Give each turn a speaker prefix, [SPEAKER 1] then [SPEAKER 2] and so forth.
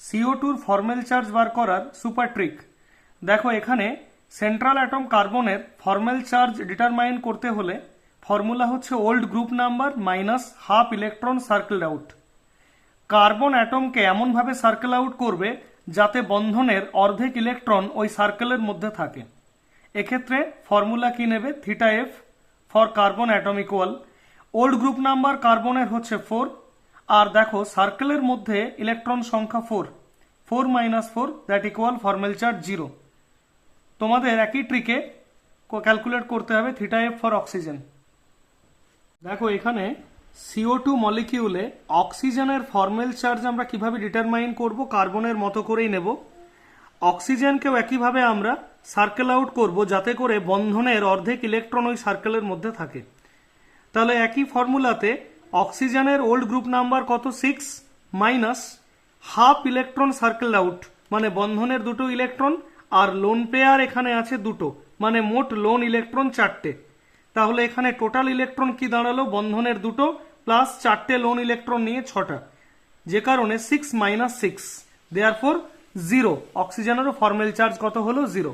[SPEAKER 1] CO2 formal charge বার করার super trick. দেখো এখানে সেন্ট্রাল অ্যাটম কার্বনের ফর্মেল চার্জ ডিটারমাইন করতে হলে ফর্মুলা হচ্ছে old group number minus half electron circle out. Carbon অ্যাটমকে এমনভাবে সার্কেল আউট করবে যাতে বন্ধনের অর্ধেক ইলেকট্রন ওই সার্কেলের মধ্যে থাকে। এক্ষেত্রে ফর্মুলা কি নেবে? Theta F for carbon atom equal old group number কার্বনের হচ্ছে 4, আর দেখো সার্কেলের মধ্যে ইলেকট্রন সংখ্যা 4, 4 - 4 দ্যাট ইকুয়াল ফর্মেল চার্জ 0। তোমাদের একই ট্রিকে ক্যালকুলেট করতে হবে থিটা এফ ফর অক্সিজেন। দেখো এখানে CO2 মলিকিউলে অক্সিজেনের ফর্মেল চার্জ আমরা কিভাবে ডিটারমাইন করব, কার্বনের মতো করেই নেব। অক্সিজেনকেও একইভাবে আমরা সার্কেল আউট করব যাতে করে বন্ধনের অর্ধেক ইলেকট্রন ওই সার্কেলের মধ্যে থাকে। তাহলে একই ফর্মুলাতে অক্সিজেনের ওল্ড গ্রুপ নাম্বার কত? 6 minus half electron circle out মানে বন্ধনের দুটো ইলেকট্রন, আর লোন পেয়ার এখানে আছে দুটো মানে মোট লোন ইলেকট্রন 4টে। তাহলে এখানে টোটাল ইলেকট্রন কি দাঁড়ালো? বন্ধনের দুটো প্লাস 4টে লোন ইলেকট্রন নিয়ে 6টা, যে কারণে 6 - 6 দেয়ারফর 0। অক্সিজেনেরও ফর্মেল চার্জ কত হলো? 0।